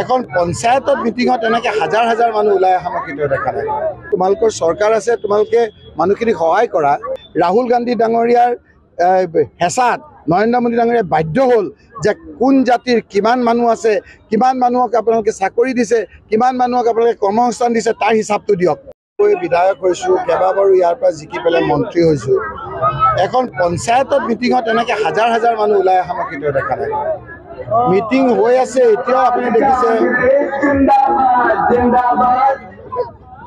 এখন পঞ্চায়তত মিটিঙত এনেকে হাজাৰ হাজাৰ মানুহ ওলাই অহা মই কেতিয়াও দেখা নাই। তোমালোকৰ চৰকাৰ আছে, তোমালোকে মানুহখিনিক সহায় কৰা। ৰাহুল গান্ধী ডাঙৰীয়াৰ হেঁচাত নৰেন্দ্ৰ মোদী ডাঙৰীয়াই বাধ্য হ'ল যে কোন জাতিৰ কিমান মানুহ আছে, কিমান মানুহক আপোনালোকে চাকৰি দিছে, কিমান মানুহক আপোনালোকে কৰ্মসংস্থাপন দিছে, তাৰ হিচাপটো দিয়ক। মই বিধায়ক হৈছোঁ, কেইবাবাৰো ইয়াৰ পৰা জিকি পেলাই মন্ত্ৰী হৈছোঁ। এখন পঞ্চায়তত মিটিঙত এনেকে হাজাৰ হাজাৰ মানুহ ওলাই অহা মই কেতিয়াও দেখা নাই। মিটিং হৈ আছে, এতিয়াও আপুনি দেখিছে,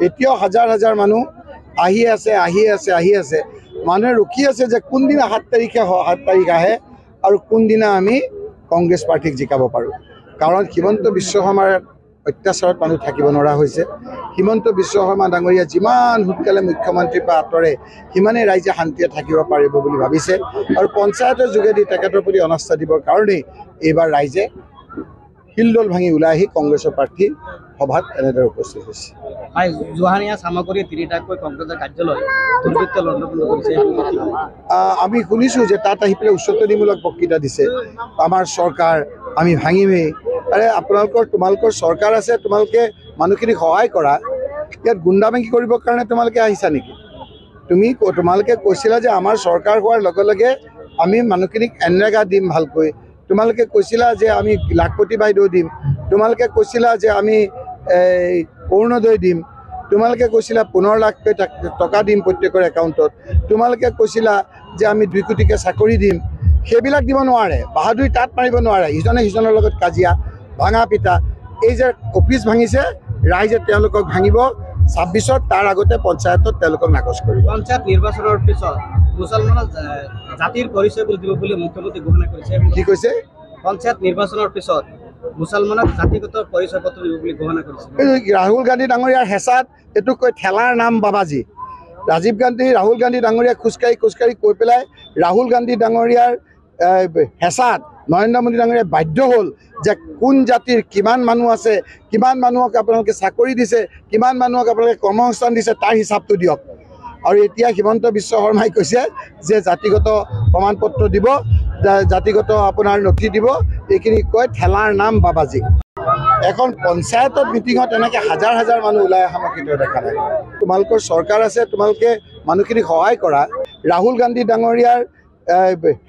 এতিয়াও হাজাৰ হাজাৰ মানুহ আহি আছে। মানুহে ৰখি আছে যে কোনদিনা 7 তাৰিখ আহে আৰু কোনদিনা আমি কংগ্ৰেছ পাৰ্টিক জিকাব পাৰোঁ। কাৰণ হিমন্ত বিশ্ব শৰ্মাৰ অত্যাচাৰত মানুহ থাকিব নোৱাৰা হৈছে। হিমন্ত বিশ্ব শৰ্মা ডাঙৰীয়া যিমান সোনকালে মুখ্যমন্ত্ৰীৰ পৰা আঁতৰে সিমানেই ৰাইজে শান্তিৰে থাকিব পাৰিব বুলি ভাবিছে আৰু পঞ্চায়তৰ যোগেদি তেখেতৰ প্ৰতি অনাস্থা দিবৰ কাৰণেই এইবাৰ ৰাইজে শিলডল ভাঙি ওলাই আহি কংগ্ৰেছৰ প্ৰাৰ্থী সভাত এনেদৰে উপস্থিত হৈছে। জোহানিয়া সামগ্ৰী তিনিটাকৈ কংগ্ৰেছৰ কাৰ্যালয় দুৰ্বৃত্ত লণ্ডভণ্ড কৰিছে। আমি শুনিছোঁ যে তাত আহি পেলাই উচতনিমূলক বক্তৃতা দিছে, আমাৰ চৰকাৰ আমি ভাঙিমেই। আৰে তোমালোকৰ চৰকাৰ আছে, তোমালোকে মানুহখিনিক সহায় কৰা। ইয়াত গুণ্ডাবাংকি কৰিবৰ কাৰণে তোমালোকে আহিছা নেকি? তোমালোকে কৈছিলা যে আমাৰ চৰকাৰ হোৱাৰ লগে লগে আমি মানুহখিনিক এনৰেগা দিম ভালকৈ। তোমালোকে কৈছিলা যে আমি লাখপতি বাইদেউ দিম। তোমালোকে কৈছিলা যে আমি অৰুণোদয় দিম। তোমালোকে কৈছিলা 15 লাখকৈ টকা দিম প্ৰত্যেকৰ একাউণ্টত। তোমালোকে কৈছিলা যে আমি 2 কোটিকৈ চাকৰি দিম। সেইবিলাক দিব নোৱাৰে, বাহাদুৰি তাত মাৰিব নোৱাৰে। ইজনে সিজনৰ লগত কাজিয়া, ভাঙা পিটা। এই যে অফিচ ভাঙিছে, ৰাইজে তেওঁলোকক ভাঙিব 26ত, তাৰ আগতে পঞ্চায়তত তেওঁলোকক নাকচ কৰিব। পঞ্চায়ত নিৰ্বাচনৰ পিছত মুছলমানক জাতিৰ পৰিচয় দিব বুলি মুখ্যমন্ত্ৰী ঘোষণা কৰিছে। কি কৈছে? পঞ্চায়ত নিৰ্বাচনৰ পিছত মুছলমানক জাতিগত পৰিচয় পত্ৰ দিব বুলি ঘোষণা কৰিছে। ৰাহুল গান্ধী ডাঙৰীয়াৰ হেঁচাত এইটো কৈ ঠেলাৰ নাম বাবাজী। ৰাহুল গান্ধী ডাঙৰীয়াই খোজকাঢ়ি কৈ পেলাই ৰাহুল গান্ধী ডাঙৰীয়াৰ হেঁচাত নৰেন্দ্ৰ মোদী ডাঙৰীয়াই বাধ্য হ'ল যে কোন জাতিৰ কিমান মানুহ আছে, কিমান মানুহক আপোনালোকে চাকৰি দিছে, কিমান মানুহক আপোনালোকে কৰ্মসংস্থাপন দিছে, তাৰ হিচাপটো দিয়ক। আৰু এতিয়া হিমন্ত বিশ্ব শৰ্মাই কৈছে যে জাতিগত প্ৰমাণ পত্ৰ দিব, জাতিগত আপোনাৰ নথি দিব। এইখিনি কয় ঠেলাৰ নাম বাবাজী। এখন পঞ্চায়তত মিটিঙত এনেকে হাজাৰ হাজাৰ মানুহ ওলাই অহা মই কেতিয়াও দেখা নাই। তোমালোকৰ চৰকাৰ আছে, তোমালোকে মানুহখিনিক সহায় কৰা। ৰাহুল গান্ধী ডাঙৰীয়াৰ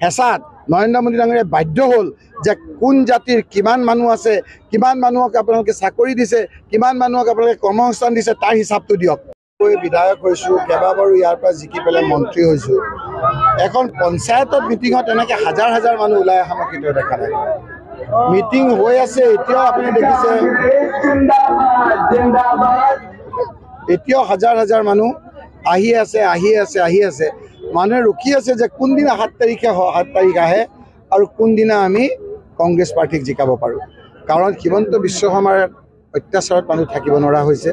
হেঁচাত নৰেন্দ্ৰ মোদী ডাঙৰীয়াই বাধ্য হ'ল যে কোন জাতিৰ কিমান মানুহ আছে, কিমান মানুহক আপোনালোকে চাকৰি দিছে, কিমান মানুহক আপোনালোকে কৰ্মসংস্থাপন দিছে, তাৰ হিচাপটো দিয়ক। মই বিধায়ক হৈছোঁ, কেইবাবাৰো ইয়াৰ পৰা জিকি পেলাই মন্ত্ৰী হৈছোঁ। এখন পঞ্চায়তত মিটিঙত এনেকে হাজাৰ হাজাৰ মানুহ ওলাই অহা মই কেতিয়াও দেখা নাই। মিটিং হৈ আছে, এতিয়াও আপুনি দেখিছে, এতিয়াও হাজাৰ হাজাৰ মানুহ আহি আছে। মানুহে ৰখি আছে যে কোনদিনা 7 তাৰিখ আহে আৰু কোনদিনা আমি কংগ্ৰেছ পাৰ্টিক জিকাব পাৰোঁ। কাৰণ হিমন্ত বিশ্ব শৰ্মাৰ অত্যাচাৰত মানুহ থাকিব নোৱাৰা হৈছে।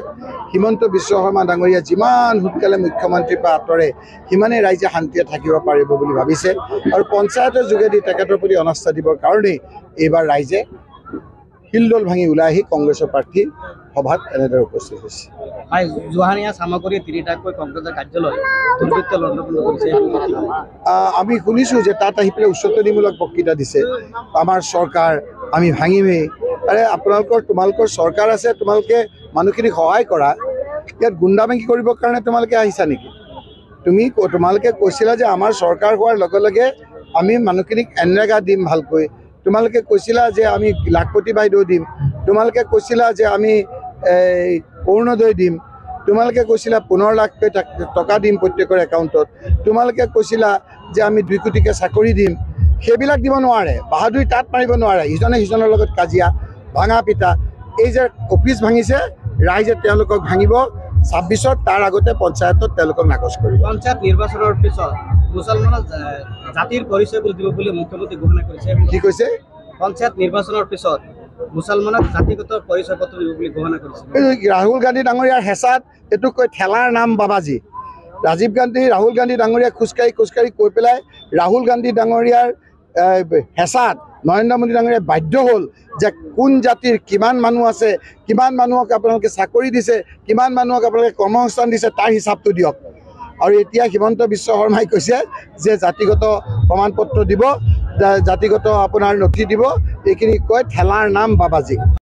হিমন্ত বিশ্ব শৰ্মা ডাঙৰীয়া যিমান সোনকালে মুখ্যমন্ত্ৰীৰ পৰা আঁতৰে সিমানেই ৰাইজে শান্তিৰে থাকিব পাৰিব বুলি ভাবিছে আৰু পঞ্চায়তৰ যোগেদি তেখেতৰ প্ৰতি অনাস্থা দিবৰ কাৰণেই এইবাৰ ৰাইজে শিলডল ভাঙি ওলাই আহি কংগ্ৰেছৰ প্ৰাৰ্থী সভাত এনেদৰে উপস্থিত হৈছে। জোহানিয়া সামগ্ৰী তিনিটাকৈ কংগ্ৰেছৰ কাৰ্যালয় দুৰ্বৃত্ত লণ্ডভণ্ড কৰিছে। আমি শুনিছোঁ যে তাত আহি পেলাই উচতনিমূলক বক্তৃতা দিছে, আমাৰ চৰকাৰ আমি ভাঙিমেই। আৰে তোমালোকৰ চৰকাৰ আছে, তোমালোকে মানুহখিনিক সহায় কৰা। ইয়াত গুণ্ডাবাংকি কৰিবৰ কাৰণে তোমালোকে আহিছা নেকি? তোমালোকে কৈছিলা যে আমাৰ চৰকাৰ হোৱাৰ লগে লগে আমি মানুহখিনিক এনৰেগা দিম ভালকৈ। তোমালোকে কৈছিলা যে আমি লাখপতি বাইদেউ দিম। তোমালোকে কৈছিলা যে আমি অৰুণোদয় দিম। তোমালোকে কৈছিলা 15 লাখকৈ টকা দিম প্ৰত্যেকৰ একাউণ্টত। তোমালোকে কৈছিলা যে আমি 2 কোটিকৈ চাকৰি দিম। সেইবিলাক দিব নোৱাৰে, বাহাদুৰি তাত মাৰিব নোৱাৰে। ইজনে সিজনৰ লগত কাজিয়া, ভাঙা পিটা। এই যে অফিচ ভাঙিছে, ৰাইজে তেওঁলোকক ভাঙিব 26ত, তাৰ আগতে পঞ্চায়তত তেওঁলোকক নাকচ কৰিব। পঞ্চায়ত নিৰ্বাচনৰ পিছত মুছলমানক জাতিৰ পৰিচয় দিব বুলি মুখ্যমন্ত্ৰী ঘোষণা কৰিছে। কি কৈছে? পঞ্চায়ত নিৰ্বাচনৰ পিছত মুছলমানক জাতিগত পৰিচয় পত্ৰ দিব বুলি ঘোষণা কৰিছে। ৰাহুল গান্ধী ডাঙৰীয়াৰ হেঁচাত এইটো কৈ ঠেলাৰ নাম বাবাজী। ৰাহুল গান্ধী ডাঙৰীয়াই খোজকাঢ়ি কৈ পেলাই ৰাহুল গান্ধী ডাঙৰীয়াৰ হেঁচাত নৰেন্দ্ৰ মোদী ডাঙৰীয়াই বাধ্য হ'ল যে কোন জাতিৰ কিমান মানুহ আছে, কিমান মানুহক আপোনালোকে চাকৰি দিছে, কিমান মানুহক আপোনালোকে কৰ্মসংস্থাপন দিছে, তাৰ হিচাপটো দিয়ক। আৰু এতিয়া হিমন্ত বিশ্ব শৰ্মাই কৈছে যে জাতিগত প্ৰমাণ পত্ৰ দিব, জাতিগত আপোনাৰ নথি দিব। এইখিনি কয় ঠেলাৰ নাম বাবাজী।